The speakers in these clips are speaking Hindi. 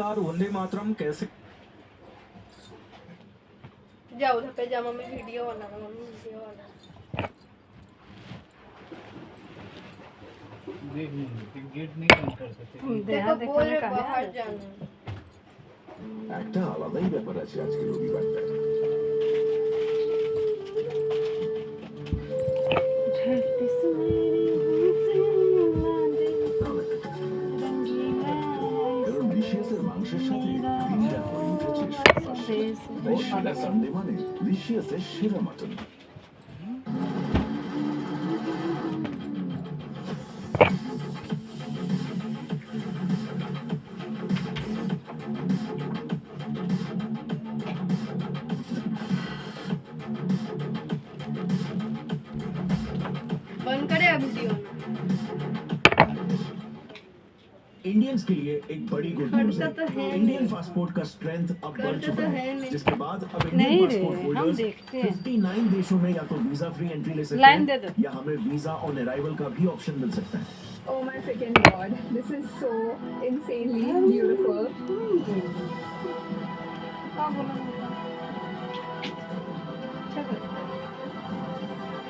यार वंदे मातरम कैसे जाओ उधर पे जा मम्मी वीडियो बनाना मम्मी वीडियो बनाना गेट नहीं बंद कर सकते। देखो बोल रहे बाहर जाना একটা আলাদাই ব্যাপার আছে আজকে রবিবারটা। কারণ লিশিয়াসের মাংসের সাথে দিনটা হয়ে উঠেছে সুপারস্টার। তাই সেরা সানডে মানে লিশিয়াসের সেরা মাটন। बंद करे अब वीडियो इंडियंस के लिए एक बड़ी गुड न्यूज हटता तो है है। इंडियन पासपोर्ट का स्ट्रेंथ अब बढ़ करता चुका तो है, है नहीं। जिसके बाद अब नहीं इंडियन रे, पासपोर्ट हम होल्डर्स देखते हैं। 59 देशों में या तो वीजा फ्री एंट्री ले सकते लाइन दे दो। हैं या हमें वीजा ऑन अराइवल का भी ऑप्शन मिल सकता है। Oh my freaking god, this is so insanely beautiful.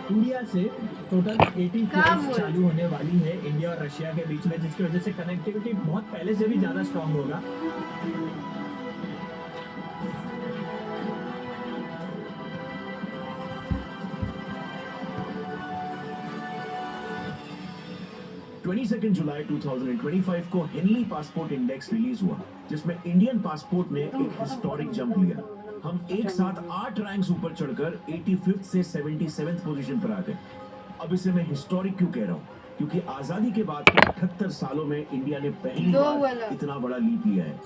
India से टोटल 80 काम फ्लाइट्स हुआ। चालू होने वाली है इंडिया और रशिया के बीच में, जिसकी वजह से कनेक्टिविटी बहुत पहले से भी ज्यादा स्ट्रांग होगा। जुलाई 2025 को हेनली पासपोर्ट इंडेक्स रिलीज हुआ, जिसमें इंडियन पासपोर्ट ने एक हिस्टोरिक जंप लिया। हम एक साथ 8 रैंक्स ऊपर चढ़कर 85th से 77th पोजीशन पर आ गए। अब इसे मैं हिस्टोरिक क्यों कह रहा हूँ? क्योंकि आजादी के बाद के 78 सालों में इंडिया ने पहली दो बार वाला। इतना बड़ा लीप लिया है।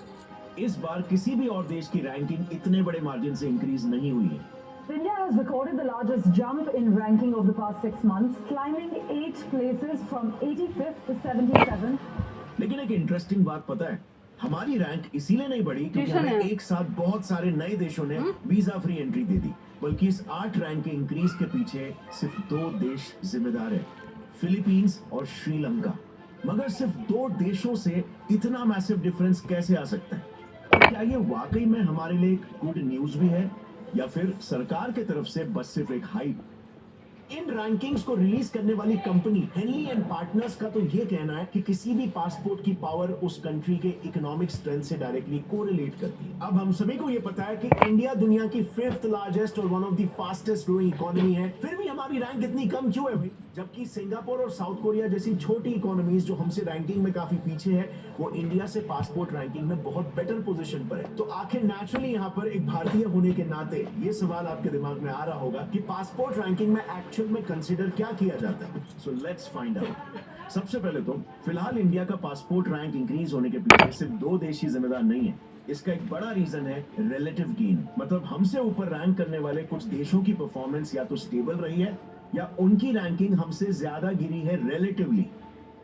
इस बार किसी भी और देश की रैंकिंग इतने बड़े मार्जिन से इंक्रीज नहीं हुई है। India has recorded the largest jump in ranking over the past 6 months, climbing 8 places from 85th to 77th. लेकिन एक इंटरेस्टिंग बात पता है, हमारी रैंक इसीलिए नहीं बढ़ी क्योंकि ट्यूशन हमें है। एक साथ बहुत सारे नए देशों ने वीजा फ्री एंट्री दे दी, बल्कि इस 8 रैंक के इंक्रीज के पीछे सिर्फ 2 देश जिम्मेदार है, फिलीपींस और श्रीलंका। मगर सिर्फ 2 देशों से इतना मैसिव डिफरेंस कैसे आ सकता है? और क्या ये वाकई में हमारे लिए एक गुड न्यूज भी है या फिर सरकार की तरफ से बस सिर्फ एक हाइप? इन रैंकिंग्स को रिलीज करने वाली कंपनी हेनली एंड पार्टनर्स का तो ये कहना है कि किसी भी पासपोर्ट की पावर उस कंट्री के इकोनॉमिक स्ट्रेंथ से डायरेक्टली कोरिलेट करती है। अब हम सभी को ये पता है कि इंडिया दुनिया की 5th लार्जेस्ट और one of the fastest growing economy है, फिर भी हमारी रैंक इतनी कम क्यों है भाई? जबकि सिंगापुर और साउथ कोरिया जैसी छोटी इकोनॉमीज जो हमसे रैंकिंग में काफी पीछे है, वो इंडिया से पासपोर्ट रैंकिंग में बहुत बेटर पोजीशन पर है। तो आखिर नेचुरली यहाँ पर एक भारतीय होने के नाते ये सवाल आपके दिमाग में आ रहा होगा कि पासपोर्ट रैंकिंग में एक्चुअल में कंसीडर क्या किया जाता है? So let's find out. सबसे पहले तो फिलहाल इंडिया का पासपोर्ट रैंक इंक्रीज होने के पीछे सिर्फ 2 देश ही जिम्मेदार नहीं है। इसका एक बड़ा रीजन है रिलेटिव गेन, मतलब हमसे ऊपर रैंक करने वाले कुछ देशों की परफॉर्मेंस या तो स्टेबल रही है या उनकी रैंकिंग हमसे ज्यादा गिरी है रिलेटिवली।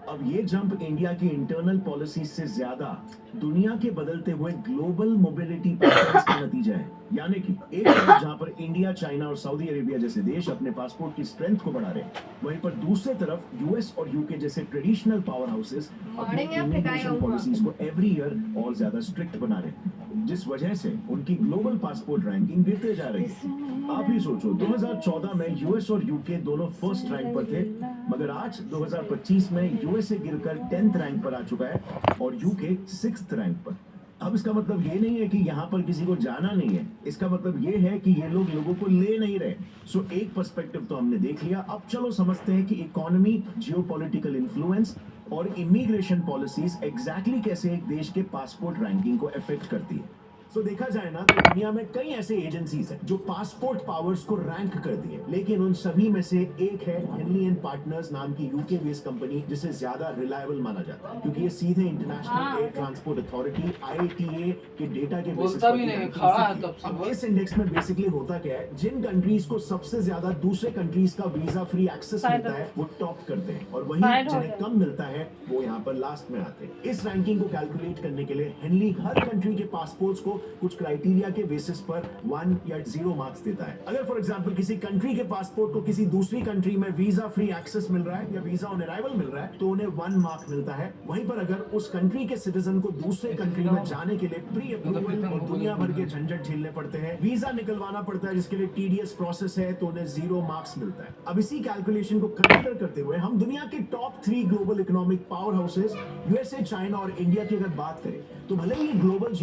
अब ये जंप इंडिया की इंटरनल पॉलिसी से ज्यादा दुनिया के बदलते हुए ग्लोबल मोबिलिटी पैटर्न्स का नतीजा है। यानी कि एक तरफ जहां पर इंडिया, चाइना और सऊदी अरेबिया जैसे देश अपने पासपोर्ट की स्ट्रेंथ को बढ़ा रहे हैं, वहीं पर दूसरे तरफ यूएस और यूके जैसे ट्रेडिशनल पावर हाउसेस अपने मारेंगे आप, इमिग्रेशन पिटाई होगा। पॉलिसीज को एवरी ईयर और ज्यादा स्ट्रिक्ट बना रहे हैं, जिस वजह से उनकी ग्लोबल पासपोर्ट रैंकिंग गिरते जा रही है। आप ही सोचो, 2014 में यूएस और यूके दोनों फर्स्ट रैंक पर थे, मगर आज 2025 में यूएसए गिरकर 10th रैंक पर आ चुका है और यूके 6th रैंक पर। अब इसका मतलब ये नहीं है कि यहाँ पर किसी को जाना नहीं है, इसका मतलब ये है कि ये लोग लोगों को ले नहीं रहे। सो एक पर्सपेक्टिव तो हमने देख लिया, अब चलो समझते हैं कि इकोनॉमी, जियोपॉलिटिकल इन्फ्लुएंस और इमिग्रेशन पॉलिसीज एग्जैक्टली कैसे एक देश के पासपोर्ट रैंकिंग को अफेक्ट करती है। तो देखा जाए ना तो दुनिया में कई ऐसे एजेंसीज हैं जो पासपोर्ट पावर्स को रैंक करती है, लेकिन उन सभी में से एक है हेनली एंड पार्टनर्स नाम की यूके बेस्ड कंपनी, जिसे ज्यादा रिलायबल माना जाता है क्योंकि ये सीधे international air transport authority IATA के डेटा के बेसिस बोलता पर भी नहीं, ranking खड़ा है होती तब से अब वो। इस इंडेक्स में बेसिकली होता क्या है, जिन कंट्रीज को सबसे ज्यादा दूसरे कंट्रीज का वीजा फ्री एक्सेस मिलता है वो टॉप करते हैं, और वहीं Side हो जिन्हें गया। कम मिलता है वो यहाँ पर लास्ट में आते हैं। इस रैंकिंग को कैलकुलेट करने के लिए हेनली हर कंट्री के पासपोर्ट्स को कुछ क्राइटेरिया के बेसिस पर 1 या 0 मार्क्स देता है। अगर फॉर एग्जांपल किसी कंट्री के पासपोर्ट को किसी दूसरी कंट्री में वीजा फ्री एक्सेस मिल रहा है या वीजा ऑन अराइवल मिल रहा है तो उन्हें 1 मार्क मिलता है। वहीं पर अगर उस कंट्री के सिटीजन को दूसरे कंट्री में जाने के लिए प्री अप्रूवल और दुनिया भर के झंझट झेलने पड़ते हैं, वीजा निकलवाना पड़ता है जिसके लिए टीडीएस प्रोसेस है, तो उन्हें 0 मार्क्स मिलता है। अब इसी कैलकुलेशन को कंसीडर करते हुए हम दुनिया के top 3 global economic power houses USA, China और इंडिया की अगर बात करें तो भले ही ग्लोबल